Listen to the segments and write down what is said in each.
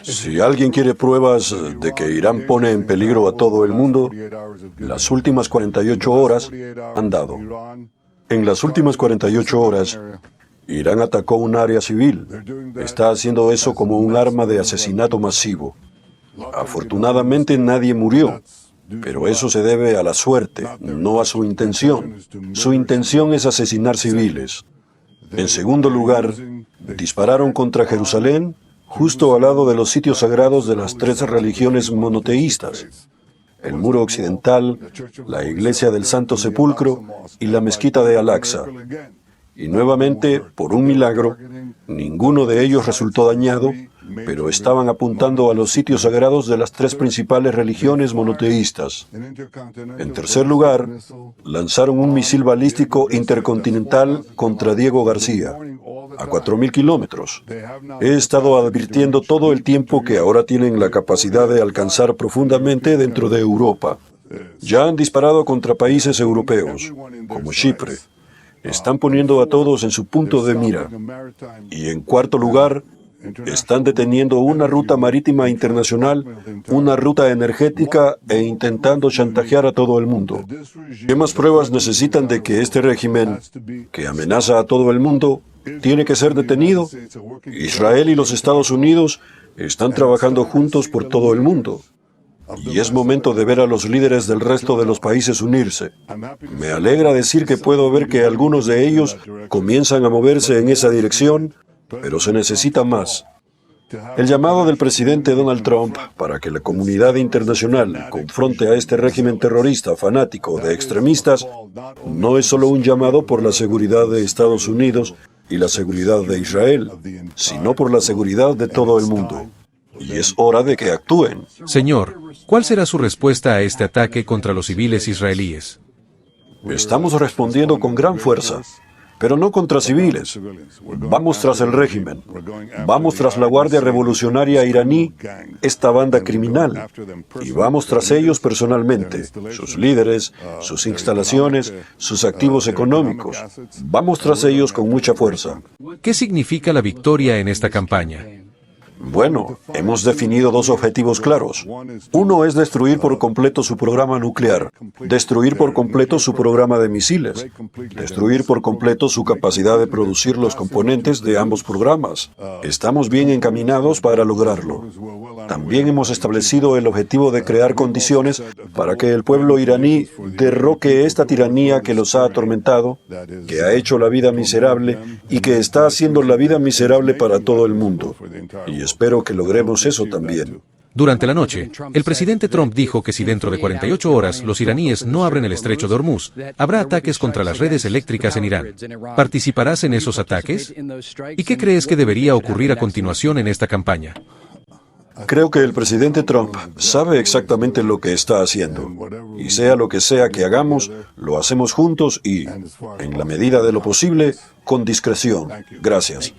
Si alguien quiere pruebas de que Irán pone en peligro a todo el mundo, las últimas 48 horas han dado. En las últimas 48 horas, Irán atacó un área civil. Está haciendo eso como un arma de asesinato masivo. Afortunadamente nadie murió, pero eso se debe a la suerte, no a su intención. Su intención es asesinar civiles. En segundo lugar, dispararon contra Jerusalén, justo al lado de los sitios sagrados de las tres religiones monoteístas: el muro occidental, la iglesia del Santo Sepulcro y la mezquita de Al-Aqsa. Y nuevamente, por un milagro, ninguno de ellos resultó dañado, pero estaban apuntando a los sitios sagrados de las tres principales religiones monoteístas. En tercer lugar, lanzaron un misil balístico intercontinental contra Diego García, a 4.000 kilómetros. He estado advirtiendo todo el tiempo que ahora tienen la capacidad de alcanzar profundamente dentro de Europa. Ya han disparado contra países europeos, como Chipre. Están poniendo a todos en su punto de mira. Y en cuarto lugar, están deteniendo una ruta marítima internacional, una ruta energética e intentando chantajear a todo el mundo. ¿Qué más pruebas necesitan de que este régimen, que amenaza a todo el mundo, tiene que ser detenido? Israel y los Estados Unidos están trabajando juntos por todo el mundo. Y es momento de ver a los líderes del resto de los países unirse. Me alegra decir que puedo ver que algunos de ellos comienzan a moverse en esa dirección, pero se necesita más. El llamado del presidente Donald Trump para que la comunidad internacional confronte a este régimen terrorista fanático de extremistas no es solo un llamado por la seguridad de Estados Unidos y la seguridad de Israel, sino por la seguridad de todo el mundo. Y es hora de que actúen. Señor, ¿cuál será su respuesta a este ataque contra los civiles israelíes? Estamos respondiendo con gran fuerza, pero no contra civiles. Vamos tras el régimen. Vamos tras la Guardia Revolucionaria iraní, esta banda criminal. Y vamos tras ellos personalmente, sus líderes, sus instalaciones, sus activos económicos. Vamos tras ellos con mucha fuerza. ¿Qué significa la victoria en esta campaña? Bueno, hemos definido dos objetivos claros. Uno es destruir por completo su programa nuclear, destruir por completo su programa de misiles, destruir por completo su capacidad de producir los componentes de ambos programas. Estamos bien encaminados para lograrlo. También hemos establecido el objetivo de crear condiciones para que el pueblo iraní derroque esta tiranía que los ha atormentado, que ha hecho la vida miserable y que está haciendo la vida miserable para todo el mundo. Y espero que logremos eso también. Durante la noche, el presidente Trump dijo que si dentro de 48 horas los iraníes no abren el estrecho de Hormuz, habrá ataques contra las redes eléctricas en Irán. ¿Participarás en esos ataques? ¿Y qué crees que debería ocurrir a continuación en esta campaña? Creo que el presidente Trump sabe exactamente lo que está haciendo. Y sea lo que sea que hagamos, lo hacemos juntos y, en la medida de lo posible, con discreción. Gracias.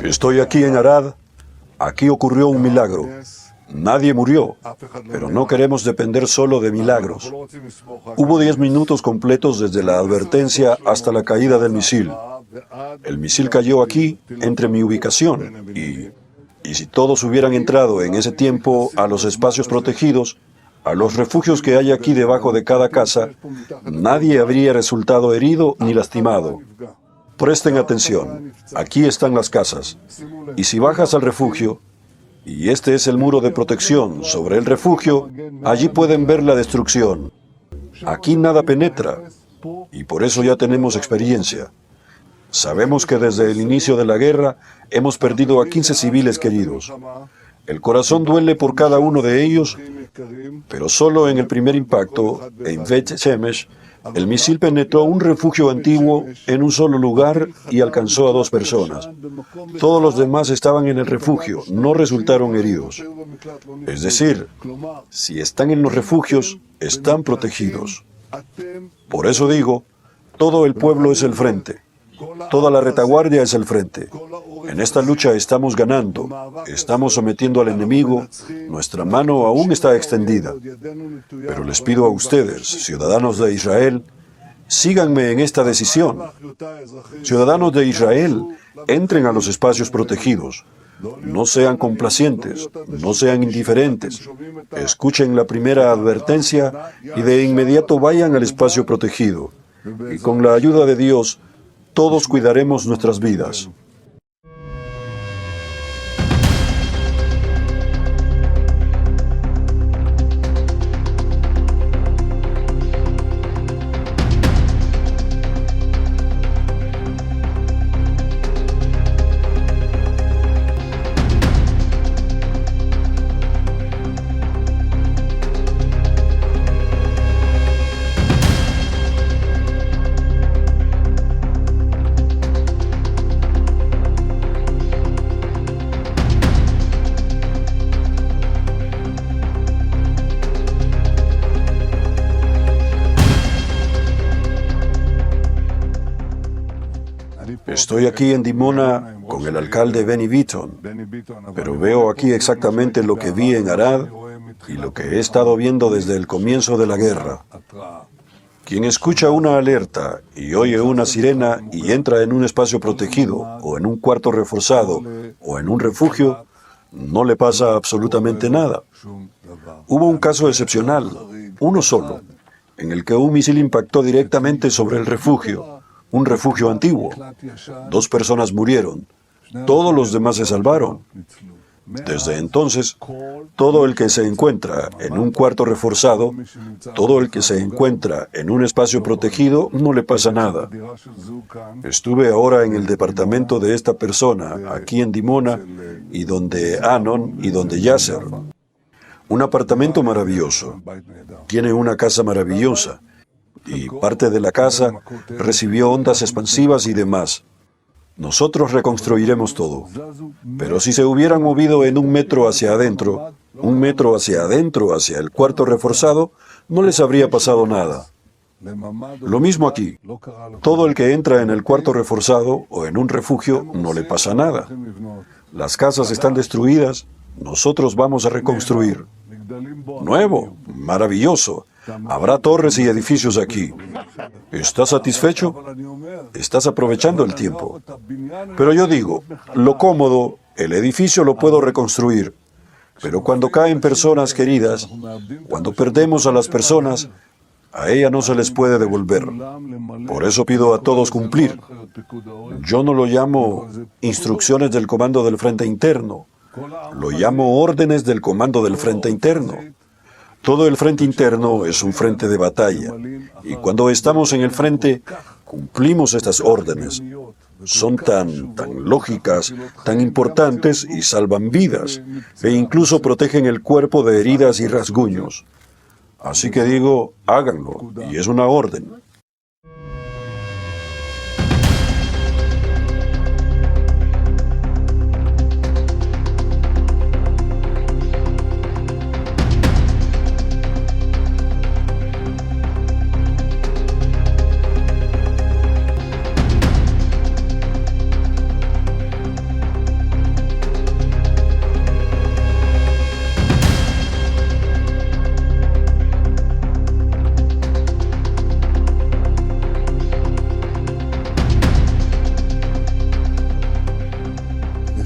Estoy aquí en Arad. Aquí ocurrió un milagro. Nadie murió, pero no queremos depender solo de milagros. Hubo 10 minutos completos desde la advertencia hasta la caída del misil. El misil cayó aquí, entre mi ubicación, y si todos hubieran entrado en ese tiempo a los espacios protegidos, a los refugios que hay aquí debajo de cada casa, nadie habría resultado herido ni lastimado. Presten atención, aquí están las casas, y si bajas al refugio, y este es el muro de protección sobre el refugio, allí pueden ver la destrucción. Aquí nada penetra, y por eso ya tenemos experiencia. Sabemos que desde el inicio de la guerra hemos perdido a 15 civiles queridos. El corazón duele por cada uno de ellos, Pero solo en el primer impacto, en Beit Shemesh, el misil penetró un refugio antiguo en un solo lugar y alcanzó a 2 personas. Todos los demás estaban en el refugio, no resultaron heridos. Es decir, si están en los refugios, están protegidos. Por eso digo, todo el pueblo es el frente. Toda la retaguardia es el frente. En esta lucha estamos ganando, estamos sometiendo al enemigo, nuestra mano aún está extendida. Pero les pido a ustedes, ciudadanos de Israel, síganme en esta decisión. Ciudadanos de Israel, entren a los espacios protegidos. No sean complacientes, no sean indiferentes. Escuchen la primera advertencia y de inmediato vayan al espacio protegido. Y con la ayuda de Dios, todos cuidaremos nuestras vidas. Estoy aquí en Dimona con el alcalde Benny Beaton, pero veo aquí exactamente lo que vi en Arad y lo que he estado viendo desde el comienzo de la guerra. Quien escucha una alerta y oye una sirena y entra en un espacio protegido o en un cuarto reforzado o en un refugio, no le pasa absolutamente nada. Hubo un caso excepcional, uno solo, en el que un misil impactó directamente sobre el refugio. Un refugio antiguo. 2 personas murieron. Todos los demás se salvaron. Desde entonces, todo el que se encuentra en un cuarto reforzado, todo el que se encuentra en un espacio protegido, no le pasa nada. Estuve ahora en el departamento de esta persona, aquí en Dimona, y donde Anon y donde Yasser. Un apartamento maravilloso. Tiene una casa maravillosa. Y parte de la casa recibió ondas expansivas y demás. Nosotros reconstruiremos todo. Pero si se hubieran movido en 1 metro hacia adentro, 1 metro hacia adentro, hacia el cuarto reforzado, no les habría pasado nada. Lo mismo aquí. Todo el que entra en el cuarto reforzado o en un refugio no le pasa nada. Las casas están destruidas, nosotros vamos a reconstruir. Nuevo, maravilloso. Habrá torres y edificios aquí. ¿Estás satisfecho? Estás aprovechando el tiempo. Pero yo digo, lo cómodo, el edificio lo puedo reconstruir. Pero cuando caen personas queridas, cuando perdemos a las personas, a ella no se les puede devolver. Por eso pido a todos cumplir. Yo no lo llamo instrucciones del comando del frente interno. Lo llamo órdenes del comando del frente interno. Todo el frente interno es un frente de batalla, y cuando estamos en el frente, cumplimos estas órdenes. Son tan lógicas, tan importantes y salvan vidas, e incluso protegen el cuerpo de heridas y rasguños. Así que digo, háganlo, y es una orden.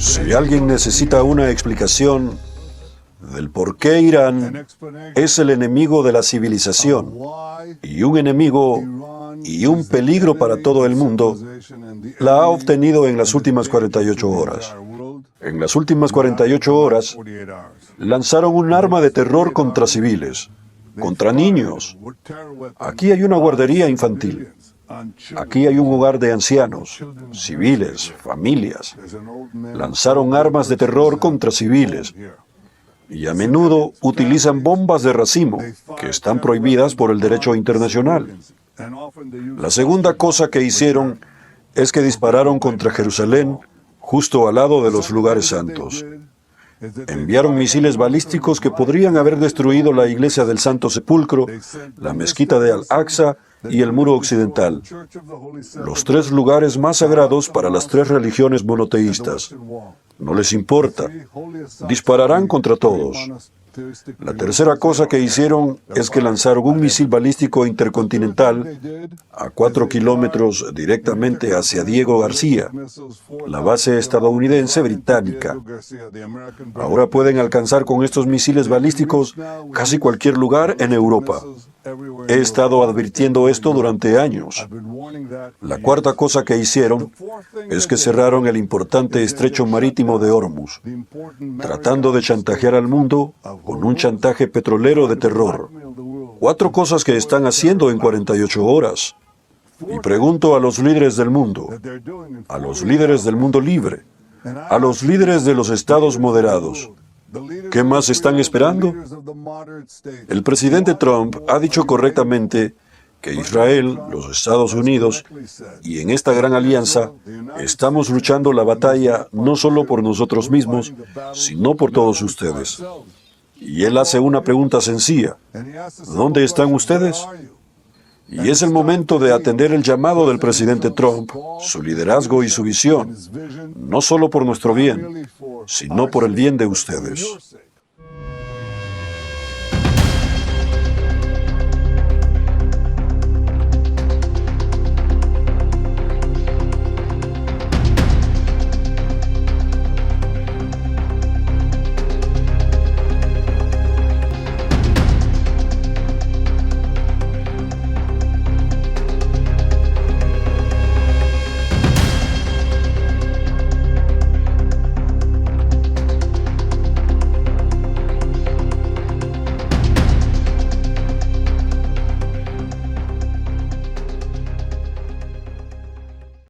Si alguien necesita una explicación del por qué Irán es el enemigo de la civilización y un enemigo y un peligro para todo el mundo, la ha obtenido en las últimas 48 horas. En las últimas 48 horas, lanzaron un arma de terror contra civiles, contra niños. Aquí hay una guardería infantil. Aquí hay un hogar de ancianos, civiles, familias. Lanzaron armas de terror contra civiles. y a menudo utilizan bombas de racimo, que están prohibidas por el derecho internacional. La segunda cosa que hicieron es que dispararon contra Jerusalén, justo al lado de los lugares santos. Enviaron misiles balísticos que podrían haber destruido la iglesia del Santo Sepulcro, la mezquita de Al-Aqsa y el muro occidental, los tres lugares más sagrados para las tres religiones monoteístas. No les importa. Dispararán contra todos. La tercera cosa que hicieron es que lanzaron un misil balístico intercontinental a 4 kilómetros directamente hacia Diego García, la base estadounidense británica. Ahora pueden alcanzar con estos misiles balísticos casi cualquier lugar en Europa. He estado advirtiendo esto durante años. La cuarta cosa que hicieron es que cerraron el importante estrecho marítimo de Hormuz, tratando de chantajear al mundo con un chantaje petrolero de terror. 4 cosas que están haciendo en 48 horas. Y pregunto a los líderes del mundo, a los líderes del mundo libre, a los líderes de los estados moderados, ¿qué más están esperando? El presidente Trump ha dicho correctamente que Israel, los Estados Unidos y en esta gran alianza estamos luchando la batalla no solo por nosotros mismos, sino por todos ustedes. Y él hace una pregunta sencilla: ¿dónde están ustedes? Y es el momento de atender el llamado del presidente Trump, su liderazgo y su visión, no solo por nuestro bien, sino por el bien de ustedes.